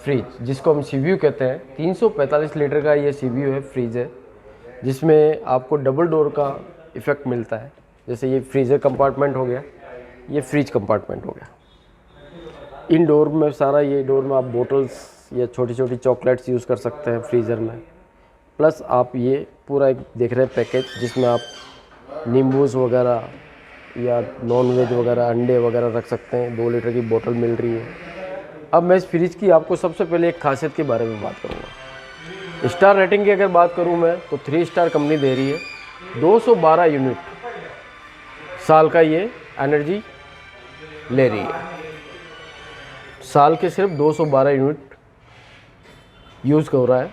Fridge, जिसको हम सीवीयू कहते हैं। 345 लीटर का ये सीवीयू है, फ्रिज है, जिसमें आपको डबल डोर का इफ़ेक्ट मिलता है। जैसे ये फ्रीज़र कंपार्टमेंट हो गया, ये फ्रिज कंपार्टमेंट हो गया। इन डोर में सारा, ये डोर में आप बोटल्स या छोटी छोटी चॉकलेट्स यूज़ कर सकते हैं फ्रीज़र में। प्लस आप ये पूरा एक देख रहे हैं पैकेज, जिसमें आप नींबूस वगैरह या नॉन वेज वगैरह, अंडे वगैरह रख सकते हैं। 2 लीटर की बोतल मिल रही है। अब मैं इस फ्रिज की आपको सबसे पहले एक खासियत के बारे में बात करूँगा। स्टार रेटिंग की अगर बात करूँ मैं, तो 3 स्टार कंपनी दे रही है। 212 यूनिट साल का ये एनर्जी ले रही है। साल के सिर्फ 212 यूनिट यूज़ हो रहा है।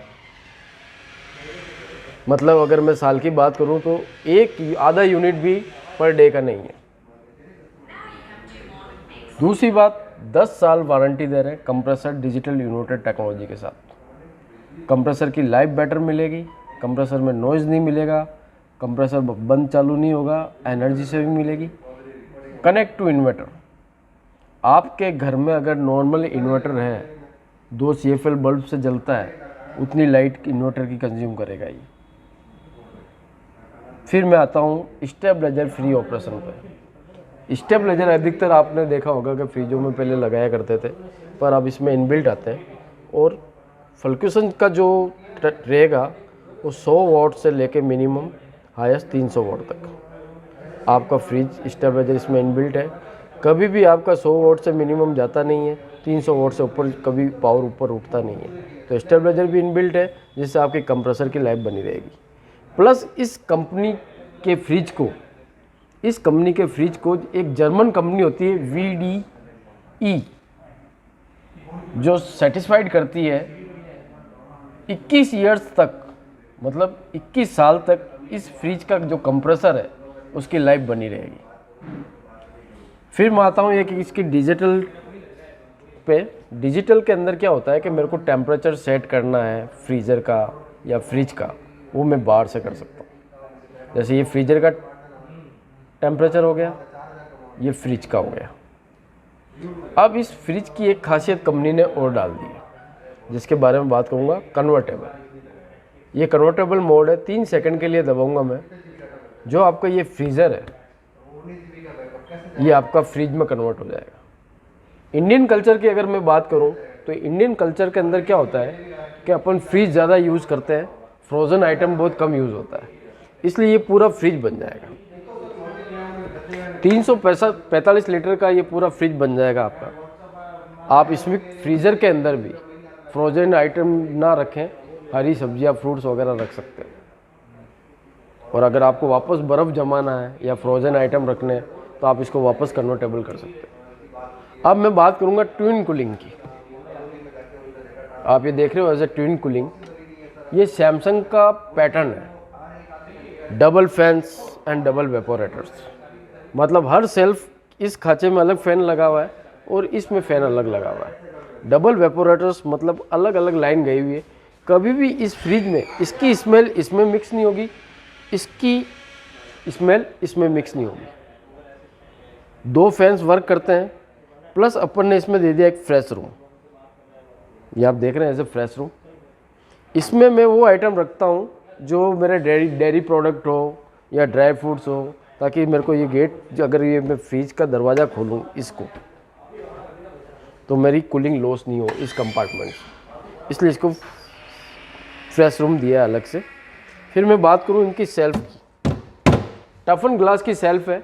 मतलब अगर मैं साल की बात करूं तो आधा यूनिट भी पर डे का नहीं है। दूसरी बात, 10 साल वारंटी दे रहे हैं कंप्रेसर डिजिटल यूनिटेड टेक्नोलॉजी के साथ। कंप्रेसर की लाइफ बेटर मिलेगी, कंप्रेसर में नॉइज़ नहीं मिलेगा, कंप्रेसर बंद चालू नहीं होगा, एनर्जी सेविंग मिलेगी। कनेक्ट टू इन्वर्टर, आपके घर में अगर नॉर्मल इन्वर्टर है, 2 CFL बल्ब से जलता है, उतनी लाइट इन्वर्टर की कंज्यूम करेगा ये। फिर मैं आता हूँ स्टेबलाइजर फ्री ऑपरेशन पे। स्टेबलाइजर अधिकतर आपने देखा होगा कि फ्रिजों में पहले लगाया करते थे, पर अब इसमें इनबिल्ट आते हैं। और फ्लक्चुएशन का जो रहेगा वो 100 वाट से लेके मिनिमम हाईएस्ट 300 वाट तक आपका फ्रिज स्टेबलाइजर इसमें इनबिल्ट है। कभी भी आपका 100 वाट से मिनिमम जाता नहीं है, 300 वाट से ऊपर कभी पावर ऊपर उठता नहीं है। तो स्टेबलाइजर भी इनबिल्ट है, जिससे आपकी कंप्रेसर की लाइफ बनी रहेगी। प्लस इस कंपनी के फ्रिज को एक जर्मन कंपनी होती है VDE, जो सेटिस्फाइड करती है 21 ईयर्स तक, मतलब 21 साल तक इस फ्रिज का जो कंप्रेसर है उसकी लाइफ बनी रहेगी। फिर मैं आता हूँ कि इसकी डिजिटल के अंदर क्या होता है कि मेरे को टेम्परेचर सेट करना है फ्रीज़र का या फ्रिज का, वो मैं बाहर से कर सकता हूँ। जैसे ये फ्रीजर का टेम्परेचर हो गया, ये फ्रिज का हो गया। अब इस फ्रिज की एक खासियत कंपनी ने और डाल दी है, जिसके बारे में बात करूँगा, कन्वर्टेबल। ये कन्वर्टेबल मोड है, 3 सेकंड के लिए दबाऊंगा मैं, जो आपका ये फ्रीज़र है ये आपका फ्रिज में कन्वर्ट हो जाएगा। इंडियन कल्चर की अगर मैं बात करूं तो इंडियन कल्चर के अंदर क्या होता है कि अपन फ्रिज ज़्यादा यूज़ करते हैं, फ्रोज़न आइटम बहुत कम यूज़ होता है, इसलिए ये पूरा फ्रिज बन जाएगा। 345 लीटर का ये पूरा फ्रिज बन जाएगा आपका। आप इसमें फ्रीज़र के अंदर भी फ्रोज़न आइटम ना रखें, हरी सब्जियां, फ्रूट्स वगैरह रख सकते हैं। और अगर आपको वापस बर्फ़ जमाना है या फ्रोज़न आइटम रखने हैं तो आप इसको वापस कन्वर्टेबल कर सकते हैं। अब मैं बात करूंगा ट्विन कूलिंग की। आप ये देख रहे हो एज ए ट्विन कूलिंग, ये सैमसंग का पैटर्न है, डबल फैंस एंड डबल वेपोरेटर्स। मतलब हर सेल्फ, इस खांचे में अलग फ़ैन लगा हुआ है और इसमें फ़ैन अलग लगा हुआ है। डबल वेपोरेटर्स मतलब अलग अलग लाइन गई हुई है। कभी भी इस फ्रिज में इसकी स्मेल इसमें मिक्स नहीं होगी, इसकी स्मेल इसमें मिक्स नहीं होगी। 2 फैंस वर्क करते हैं। प्लस अपन ने इसमें दे दिया एक फ्रेश रूम, ये आप देख रहे हैं एज ए फ्रेश रूम। इसमें मैं वो आइटम रखता हूँ जो मेरे डेयरी प्रोडक्ट हो या ड्राई फ्रूट्स हो, ताकि मेरे को ये गेट, अगर ये मैं फ्रिज का दरवाज़ा खोलूँ इसको, तो मेरी कूलिंग लॉस नहीं हो इस कंपार्टमेंट से, इसलिए इसको फ्रेश रूम दिया है अलग से। फिर मैं बात करूँ इनकी सेल्फ की, टफन ग्लास की सेल्फ है,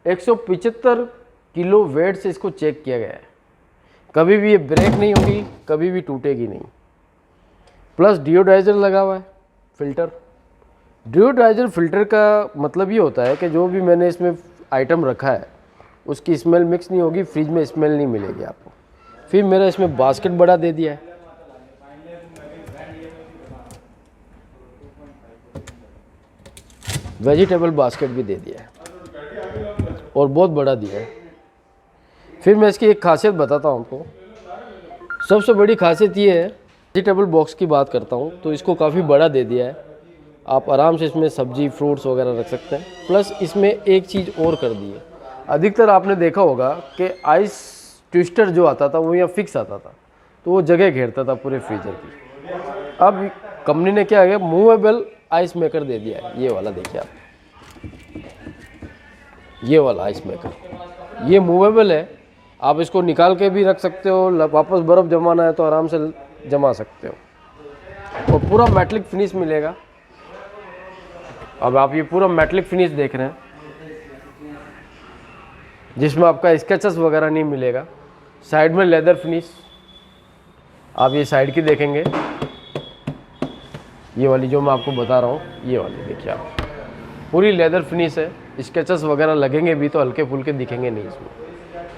175 किलो वेट से इसको चेक किया गया है। कभी भी ये ब्रेक नहीं होगी, कभी भी टूटेगी नहीं। प्लस डिओडाइजर लगा हुआ है, फिल्टर। डिओडाइजर फिल्टर का मतलब ये होता है कि जो भी मैंने इसमें आइटम रखा है उसकी स्मेल मिक्स नहीं होगी, फ्रिज में स्मेल नहीं मिलेगी आपको। फिर मेरा इसमें बास्केट बड़ा दे दिया है, वेजिटेबल बास्केट भी दे दिया है और बहुत बड़ा दिया है। फिर मैं इसकी एक खासियत बताता हूँ आपको। सबसे बड़ी खासियत ये है, वेजिटेबल बॉक्स की बात करता हूँ तो इसको काफ़ी बड़ा दे दिया है, आप आराम से इसमें सब्जी फ्रूट्स वगैरह रख सकते हैं। प्लस इसमें एक चीज़ और कर दी है, अधिकतर आपने देखा होगा कि आइस ट्विस्टर जो आता था वो यहाँ फिक्स आता था, तो वो जगह घेरता था पूरे फ्रीजर की। अब कंपनी ने क्या किया, मूवेबल आइस मेकर दे दिया है। ये वाला देखिए आप, ये वाला आइस मेकर ये मूवेबल है, आप इसको निकाल के भी रख सकते हो, वापस बर्फ़ जमाना है तो आराम से जमा सकते हो, और पूरा मेटलिक फिनिश मिलेगा। अब आप ये पूरा मेटलिक फिनिश देख रहे हैं, जिसमें आपका स्केचेस वगैरह नहीं मिलेगा। साइड में लेदर फिनिश, आप ये साइड की देखेंगे, ये वाली जो मैं आपको बता रहा हूँ, ये वाली देखिए आप, पूरी लेदर फिनिश है। स्केचेस वगैरह लगेंगे भी तो हल्के फुल्के दिखेंगे नहीं इसमें।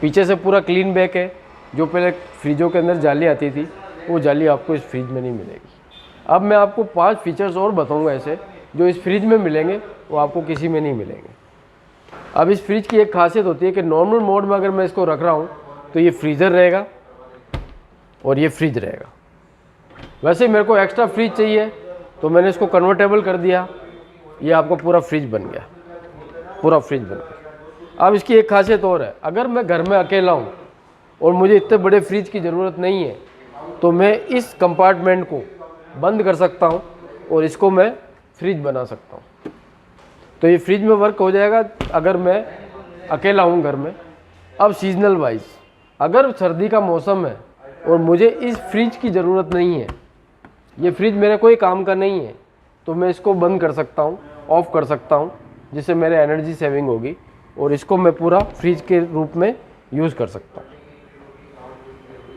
पीछे से पूरा क्लीन बैक है। जो पहले फ्रिजों के अंदर जाली आती थी, वो जाली आपको इस फ्रिज में नहीं मिलेगी। अब मैं आपको 5 फीचर्स और बताऊंगा ऐसे, जो इस फ्रिज में मिलेंगे वो आपको किसी में नहीं मिलेंगे। अब इस फ्रिज की एक खासियत होती है कि नॉर्मल मोड में अगर मैं इसको रख रहा हूँ तो ये फ्रीज़र रहेगा और ये फ्रिज रहेगा। वैसे मेरे को एक्स्ट्रा फ्रिज चाहिए तो मैंने इसको कन्वर्टेबल कर दिया, ये आपको पूरा फ्रिज बन गया, पूरा फ्रिज बन गया। अब इसकी एक खासियत और है, अगर मैं घर में अकेला हूँ और मुझे इतने बड़े फ्रिज की ज़रूरत नहीं है, तो मैं इस कंपार्टमेंट को बंद कर सकता हूँ और इसको मैं फ्रिज बना सकता हूँ। तो ये फ्रिज में वर्क हो जाएगा अगर मैं अकेला हूँ घर में। अब सीजनल वाइज, अगर सर्दी का मौसम है और मुझे इस फ्रिज की ज़रूरत नहीं है, ये फ्रिज मेरे कोई काम का नहीं है, तो मैं इसको बंद कर सकता हूँ, ऑफ़ कर सकता हूँ, जिससे मेरे एनर्जी सेविंग होगी, और इसको मैं पूरा फ्रिज के रूप में यूज़ कर सकता हूँ,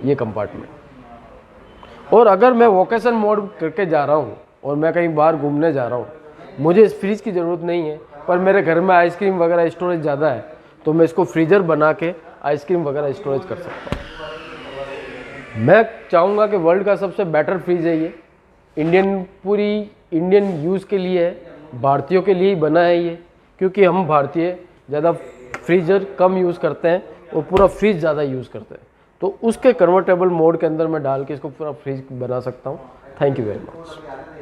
ये कंपार्टमेंट। और अगर मैं वोकेशन मोड करके जा रहा हूँ और मैं कहीं बाहर घूमने जा रहा हूँ, मुझे इस फ्रिज की ज़रूरत नहीं है, पर मेरे घर में आइसक्रीम वगैरह स्टोरेज ज़्यादा है, तो मैं इसको फ्रीज़र बना के आइसक्रीम वगैरह स्टोरेज कर सकता हूँ। मैं चाहूँगा कि वर्ल्ड का सबसे बेटर फ्रिज है ये, पूरी इंडियन यूज़ के लिए है, भारतीयों के लिए ही बना है ये, क्योंकि हम भारतीय ज़्यादा फ्रीज़र कम यूज़ करते हैं और पूरा फ्रिज ज़्यादा यूज़ करते हैं। तो उसके कन्वर्टेबल मोड के अंदर मैं डाल के इसको पूरा फ्रिज बना सकता हूँ। Thank you very much.